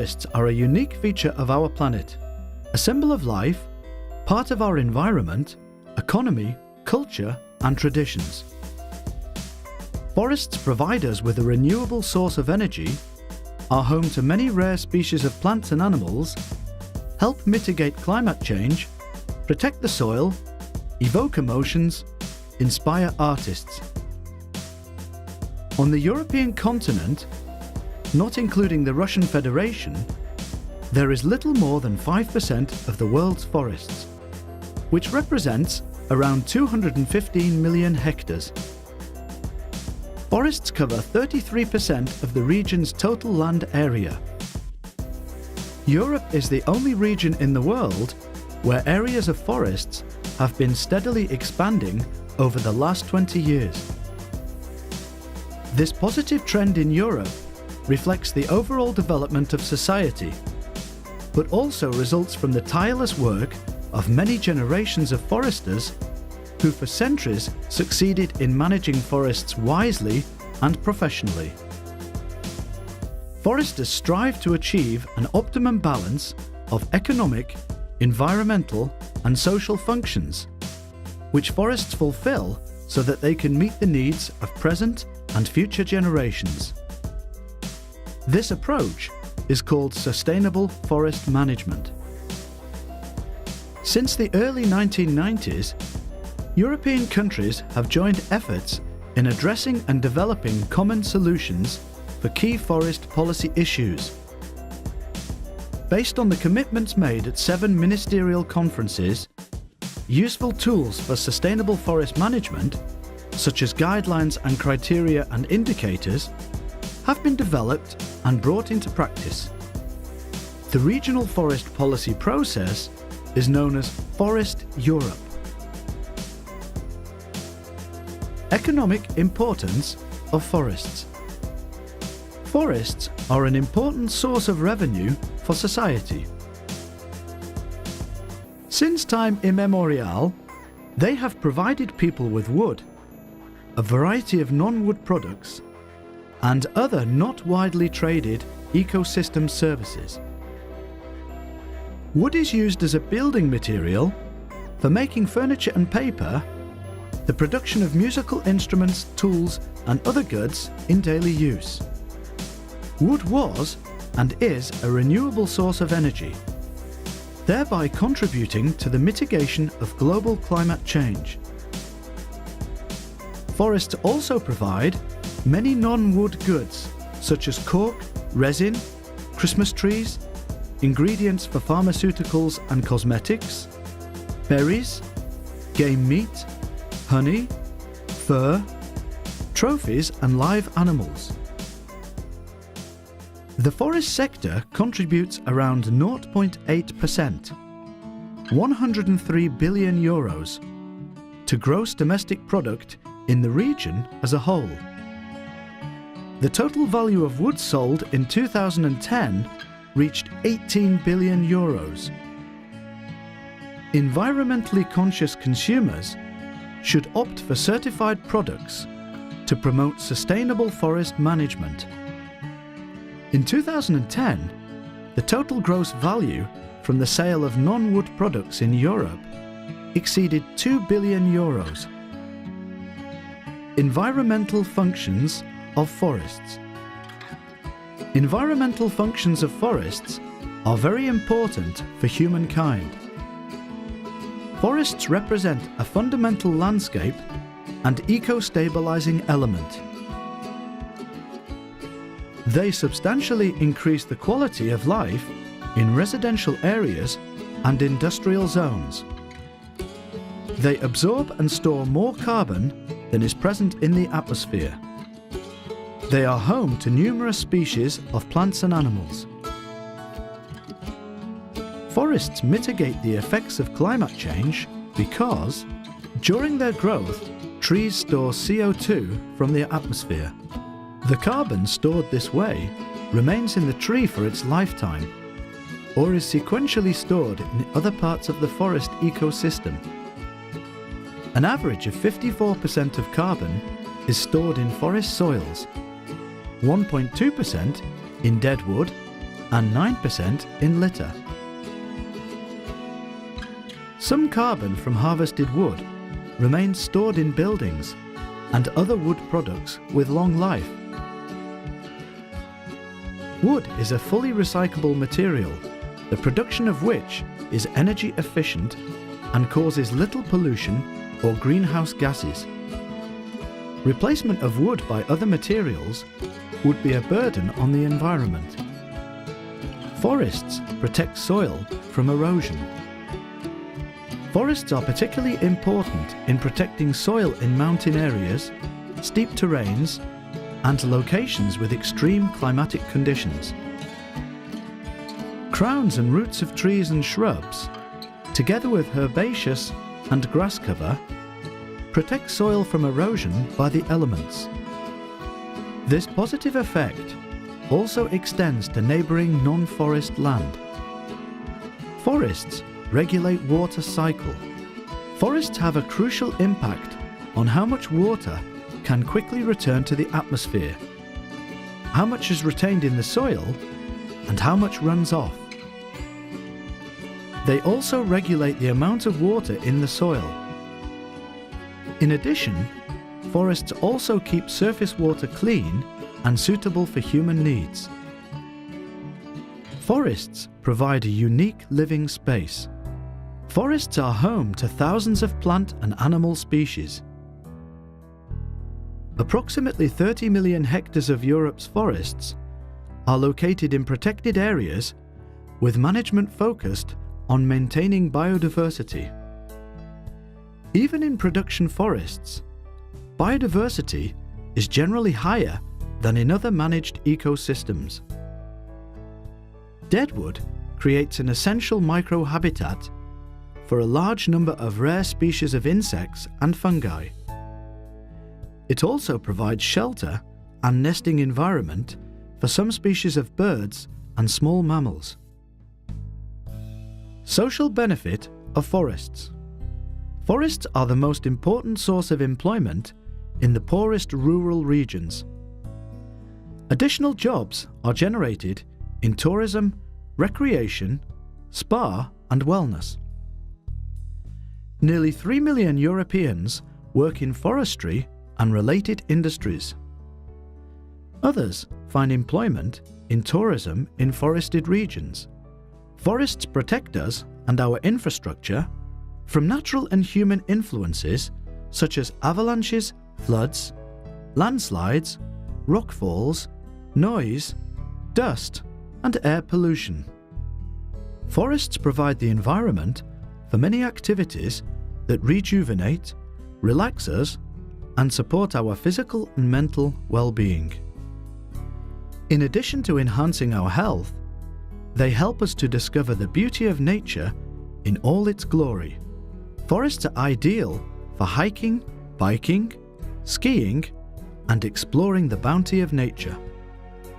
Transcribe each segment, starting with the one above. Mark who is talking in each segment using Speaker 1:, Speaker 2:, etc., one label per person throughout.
Speaker 1: Forests are a unique feature of our planet, a symbol of life, part of our environment, economy, culture, and traditions. Forests provide us with a renewable source of energy, are home to many rare species of plants and animals, help mitigate climate change, protect the soil, evoke emotions, inspire artists. On the European continent, not including the Russian Federation, there is little more than 5% of the world's forests, which represents around 215 million hectares. Forests cover 33% of the region's total land area. Europe is the only region in the world where areas of forests have been steadily expanding over the last 20 years. This positive trend in Europe reflects the overall development of society, but also results from the tireless work of many generations of foresters who for centuries succeeded in managing forests wisely and professionally. Foresters strive to achieve an optimum balance of economic, environmental, and social functions, which forests fulfill so that they can meet the needs of present and future generations. This approach is called sustainable forest management. Since the early 1990s, European countries have joined efforts in addressing and developing common solutions for key forest policy issues. Based on the commitments made at 7 ministerial conferences, useful tools for sustainable forest management, such as guidelines and criteria and indicators, have been developed and brought into practice. The regional forest policy process is known as Forest Europe. Economic importance of forests. Forests are an important source of revenue for society. Since time immemorial, they have provided people with wood, a variety of non-wood products, and other not widely traded ecosystem services. Wood is used as a building material for making furniture and paper, the production of musical instruments, tools, and other goods in daily use. Wood was and is a renewable source of energy, thereby contributing to the mitigation of global climate change. Forests also provide many non-wood goods such as cork, resin, Christmas trees, ingredients for pharmaceuticals and cosmetics, berries, game meat, honey, fur, trophies and live animals. The forest sector contributes around 0.8%, 103 billion euros, to gross domestic product in the region as a whole. The total value of wood sold in 2010 reached 18 billion euros. Environmentally conscious consumers should opt for certified products to promote sustainable forest management. In 2010, the total gross value from the sale of non-wood products in Europe exceeded 2 billion euros. Environmental functions of forests. Environmental functions of forests are very important for humankind. Forests represent a fundamental landscape and eco-stabilizing element. They substantially increase the quality of life in residential areas and industrial zones. They absorb and store more carbon than is present in the atmosphere. They are home to numerous species of plants and animals. Forests mitigate the effects of climate change because, during their growth, trees store CO2 from the atmosphere. The carbon stored this way remains in the tree for its lifetime, or is sequentially stored in other parts of the forest ecosystem. An average of 54% of carbon is stored in forest soils, 1.2% in dead wood, and 9% in litter. Some carbon from harvested wood remains stored in buildings and other wood products with long life. Wood is a fully recyclable material, the production of which is energy efficient and causes little pollution or greenhouse gases. Replacement of wood by other materials would be a burden on the environment. Forests protect soil from erosion. Forests are particularly important in protecting soil in mountain areas, steep terrains, and locations with extreme climatic conditions. Crowns and roots of trees and shrubs, together with herbaceous and grass cover, protect soil from erosion by the elements. This positive effect also extends to neighbouring non-forest land. Forests regulate water cycle. Forests have a crucial impact on how much water can quickly return to the atmosphere, how much is retained in the soil, and how much runs off. They also regulate the amount of water in the soil. In addition, forests also keep surface water clean and suitable for human needs. Forests provide a unique living space. Forests are home to thousands of plant and animal species. Approximately 30 million hectares of Europe's forests are located in protected areas with management focused on maintaining biodiversity. Even in production forests, biodiversity is generally higher than in other managed ecosystems. Deadwood creates an essential microhabitat for a large number of rare species of insects and fungi. It also provides shelter and nesting environment for some species of birds and small mammals. Social benefit of forests. Forests are the most important source of employment in the poorest rural regions. Additional jobs are generated in tourism, recreation, spa and wellness. Nearly 3 million Europeans work in forestry and related industries. Others find employment in tourism in forested regions. Forests protect us and our infrastructure from natural and human influences such as avalanches, floods, landslides, rockfalls, noise, dust, and air pollution. Forests provide the environment for many activities that rejuvenate, relax us, and support our physical and mental well-being. In addition to enhancing our health, they help us to discover the beauty of nature in all its glory. Forests are ideal for hiking, biking, skiing, and exploring the bounty of nature.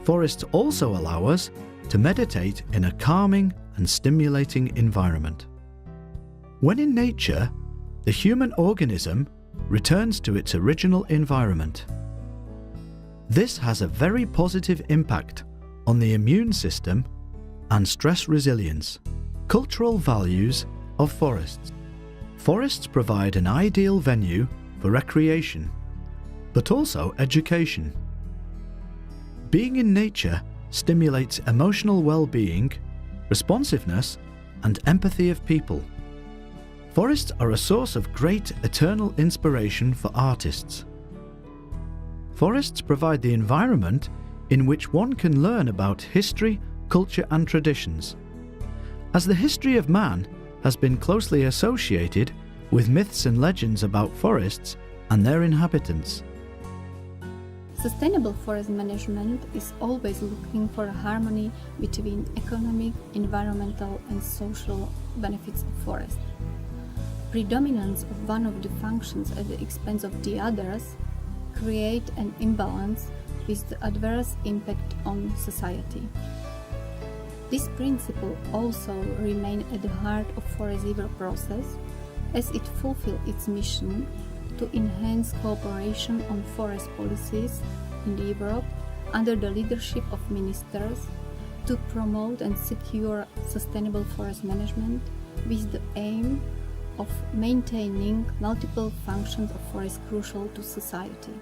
Speaker 1: Forests also allow us to meditate in a calming and stimulating environment. When in nature, the human organism returns to its original environment. This has a very positive impact on the immune system and stress resilience. Cultural values of forests. Forests provide an ideal venue for recreation, but also education. Being in nature stimulates emotional well-being, responsiveness, and empathy of people. Forests are a source of great eternal inspiration for artists. Forests provide the environment in which one can learn about history, culture, and traditions. As the history of man has been closely associated with myths and legends about forests and their inhabitants.
Speaker 2: Sustainable forest management is always looking for a harmony between economic, environmental, and social benefits of forests. Predominance of one of the functions at the expense of the others create an imbalance with the adverse impact on society. This principle also remains at the heart of Forest River process as it fulfills its mission to enhance cooperation on forest policies in Europe under the leadership of ministers, to promote and secure sustainable forest management with the aim of maintaining multiple functions of forest crucial to society.